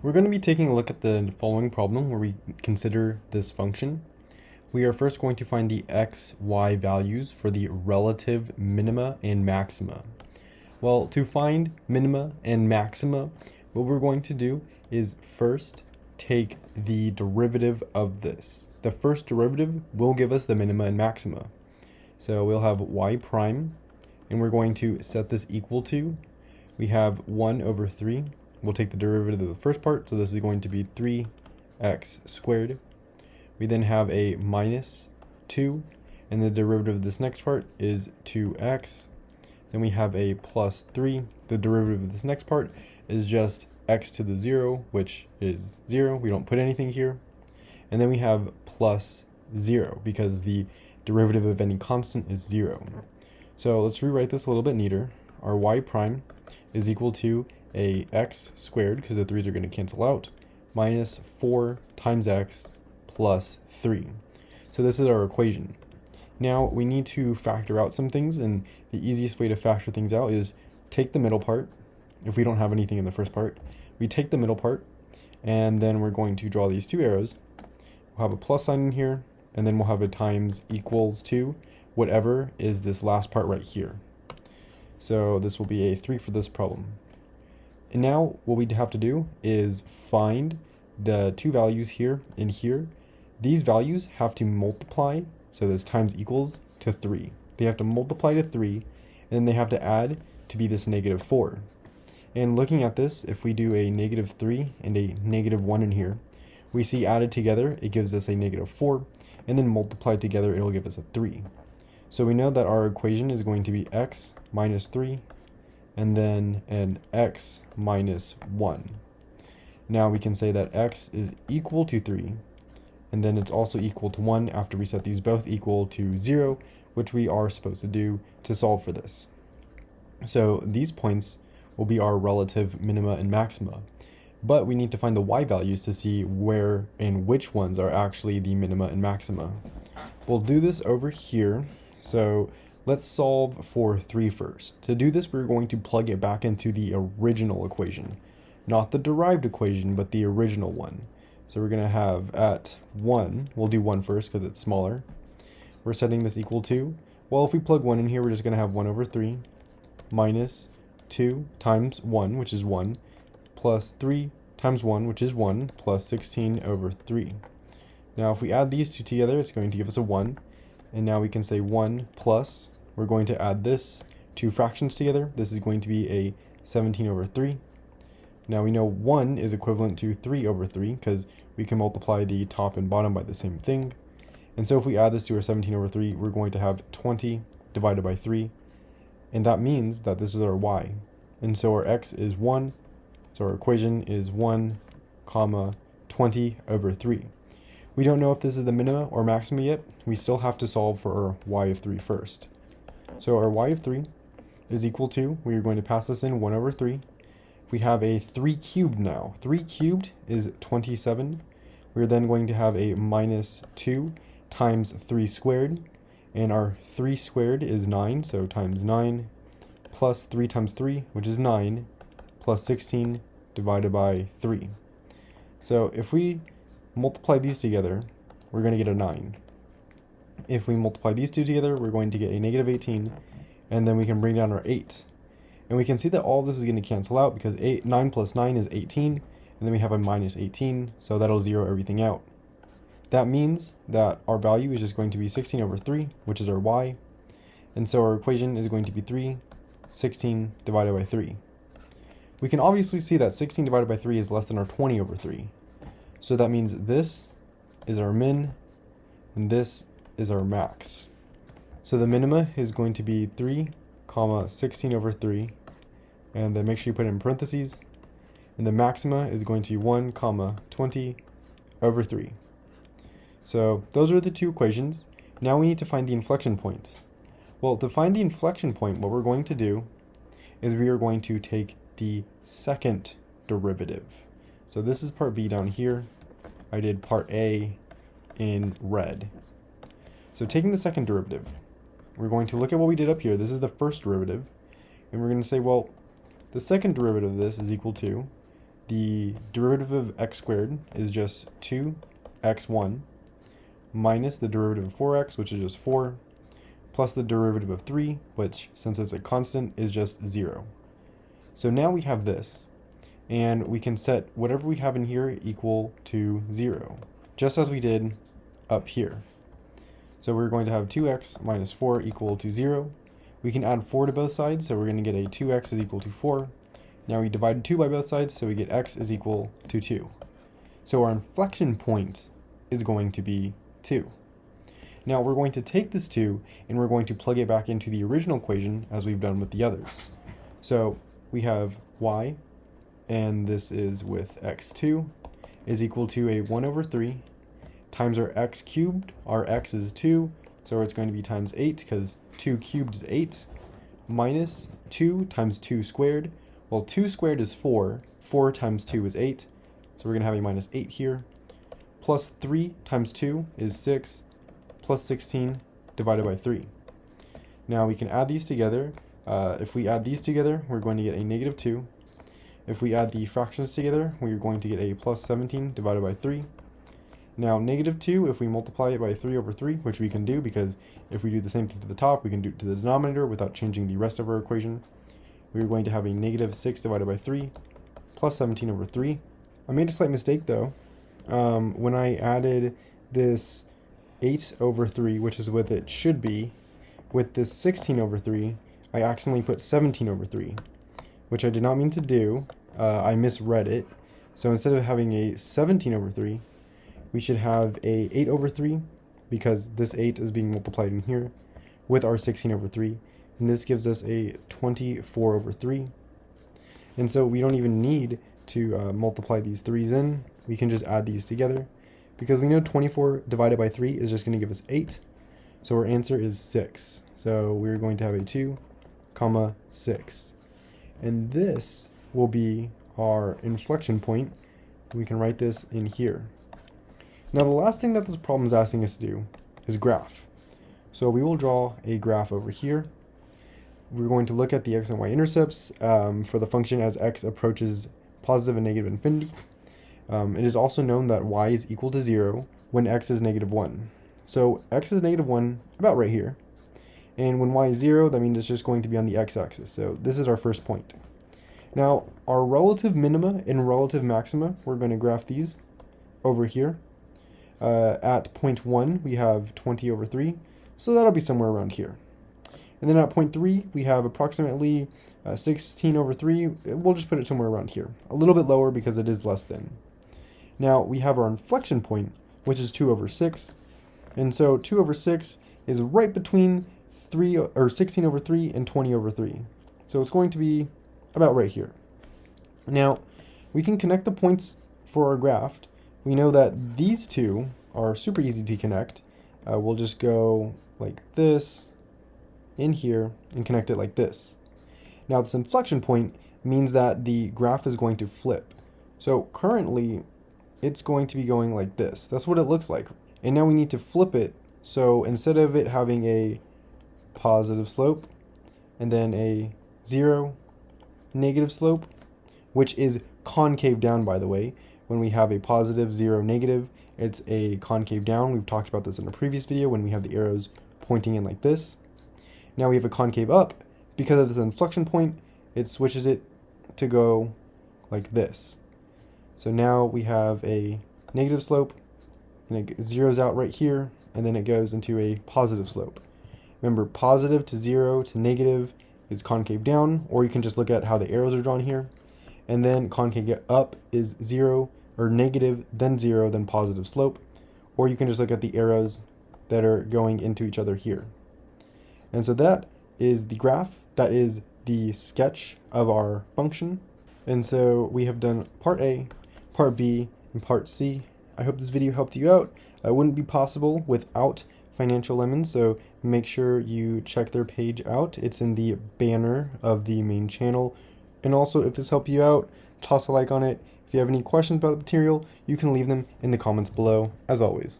We're going to be taking a look at the following problem where we consider this function. We are first going to find the x, y values for the relative minima and maxima. Well, to find minima and maxima, what we're going to do is first take the derivative of this. The first derivative will give us the minima and maxima. So we'll have y prime, and we're going to set this equal to, we have 1 over 3. We'll take the derivative of the first part, so this is going to be 3x squared. We then have a minus 2, and the derivative of this next part is 2x. Then we have a plus 3. The derivative of this next part is just x to the 0, which is 0. We don't put anything here. And then we have plus 0, because the derivative of any constant is 0. So let's rewrite this a little bit neater. Our y prime is equal to a x squared, because the 3's are going to cancel out, minus 4 times x plus 3. So this is our equation. Now we need to factor out some things, and the easiest way to factor things out is take the middle part. If we don't have anything in the first part, we take the middle part, and then we're going to draw these two arrows. We'll have a plus sign in here, and then we'll have a times equals to whatever is this last part right here. So this will be a 3 for this problem. And now what we have to do is find the two values here and here. These values have to multiply, so this times equals to 3. They have to multiply to 3, and then they have to add to be this negative 4. And looking at this, if we do a negative 3 and a negative 1 in here, we see added together, it gives us a negative 4, and then multiplied together, it'll give us a 3. So we know that our equation is going to be x minus 3, and then an x minus 1. Now we can say that x is equal to 3, and then it's also equal to 1 after we set these both equal to 0, which we are supposed to do to solve for this. So these points will be our relative minima and maxima, but we need to find the y values to see where and which ones are actually the minima and maxima. We'll do this over here. So let's solve for 3 first. To do this, we're going to plug it back into the original equation. Not the derived equation, but the original one. So we're going to have at 1, we'll do 1 first because it's smaller. We're setting this equal to, well, if we plug 1 in here, we're just going to have 1 over 3 minus 2 times 1, which is 1, plus 3 times 1, which is 1, plus 16 over 3. Now if we add these two together, it's going to give us a 1. And now we can say 1 plus, we're going to add this two fractions together. This is going to be a 17 over 3. Now we know 1 is equivalent to 3 over 3 because we can multiply the top and bottom by the same thing. And so if we add this to our 17 over 3, we're going to have 20 divided by 3. And that means that this is our y. And so our x is 1. So our equation is 1 comma 20 over 3. We don't know if this is the minima or maxima yet. We still have to solve for our y of 3 first. So our y of 3 is equal to, we are going to pass this in 1 over 3. We have a 3 cubed now. 3 cubed is 27. We're then going to have a minus 2 times 3 squared. And our 3 squared is 9, so times 9, plus 3 times 3, which is 9, plus 16 divided by 3. So if we multiply these together, we're going to get a 9. If we multiply these two together, we're going to get a negative 18, and then we can bring down our 8. And we can see that all of this is going to cancel out because 9 plus 9 is 18, and then we have a minus 18, so that'll zero everything out. That means that our value is just going to be 16 over 3, which is our y, and so our equation is going to be 16 divided by 3. We can obviously see that 16 divided by 3 is less than our 20 over 3. So that means this is our min, and this is our max. So the minima is going to be 3 comma 16 over 3, and then make sure you put it in parentheses, and the maxima is going to be 1 comma 20 over 3. So those are the two equations. Now we need to find the inflection point. Well, to find the inflection point, what we're going to do is we are going to take the second derivative. So this is part B down here. I did part A in red. So taking the second derivative, we're going to look at what we did up here. This is the first derivative. And we're going to say, well, the second derivative of this is equal to the derivative of x squared is just 2x1 minus the derivative of 4x, which is just 4, plus the derivative of 3, which, since it's a constant, is just 0. So now we have this, and we can set whatever we have in here equal to 0, just as we did up here. So we're going to have 2x minus 4 equal to 0. We can add 4 to both sides, so we're going to get a 2x is equal to 4. Now we divide 2 by both sides, so we get x is equal to 2. So our inflection point is going to be 2. Now we're going to take this 2 and we're going to plug it back into the original equation as we've done with the others. So we have y, and this is with x2, is equal to a 1 over 3 times our x cubed. Our x is 2, so it's going to be times 8 because 2 cubed is 8, minus 2 times 2 squared. Well, 2 squared is 4. 4 times 2 is 8, so we're going to have a minus 8 here. Plus 3 times 2 is 6, plus 16 divided by 3. Now we can add these together. If we add these together, we're going to get a negative 2. If we add the fractions together, we're going to get a plus 17 divided by 3. Now negative 2, if we multiply it by 3 over 3, which we can do because if we do the same thing to the top, we can do it to the denominator without changing the rest of our equation. We're going to have a negative 6 divided by 3 plus 17 over 3. I made a slight mistake though. When I added this 8 over 3, which is what it should be, with this 16 over 3, I accidentally put 17 over 3, which I did not mean to do. I misread it. So instead of having a 17 over 3, we should have a 8 over 3, because this 8 is being multiplied in here, with our 16 over 3. And this gives us a 24 over 3. And so we don't even need to multiply these 3's in. We can just add these together, because we know 24 divided by 3 is just going to give us 8. So our answer is 6. So we're going to have a 2, comma 6. And this will be our inflection point. We can write this in here. Now the last thing that this problem is asking us to do is graph. So we will draw a graph over here. We're going to look at the x and y intercepts for the function as x approaches positive and negative infinity. It is also known that y is equal to 0 when x is negative 1. So x is negative 1 about right here. And when y is 0, that means it's just going to be on the x-axis. So this is our first point. Now, our relative minima and relative maxima, we're going to graph these over here. At point 1, we have 20 over 3. So that'll be somewhere around here. And then at point 3, we have approximately 16 over 3. We'll just put it somewhere around here. A little bit lower because it is less than. Now, we have our inflection point, which is 2 over 6. And so 2 over 6 is right between 16 over 3 and 20 over 3. So it's going to be about right here. Now, we can connect the points for our graph. We know that these two are super easy to connect. We'll just go like this in here and connect it like this. Now this inflection point means that the graph is going to flip. So currently it's going to be going like this. That's what it looks like. And now we need to flip it. So instead of it having a positive slope and then a 0 negative slope, which is concave down, by the way, when we have a positive 0 negative, it's a concave down. We've talked about this in a previous video when we have the arrows pointing in like this. Now we have a concave up. Because of this inflection point, it switches it to go like this. So now we have a negative slope, and it zeroes out right here, and then it goes into a positive slope. Remember, positive to 0 to negative is concave down, or you can just look at how the arrows are drawn here. And then concave up is 0 or negative, then 0, then positive slope. Or you can just look at the arrows that are going into each other here. And so that is the graph. That is the sketch of our function. And so we have done part A, part B, and part C. I hope this video helped you out. It wouldn't be possible without Financial Lemon, so make sure you check their page out. It's in the banner of the main channel. And also, if this helped you out, toss a like on it. If you have any questions about the material, you can leave them in the comments below, as always.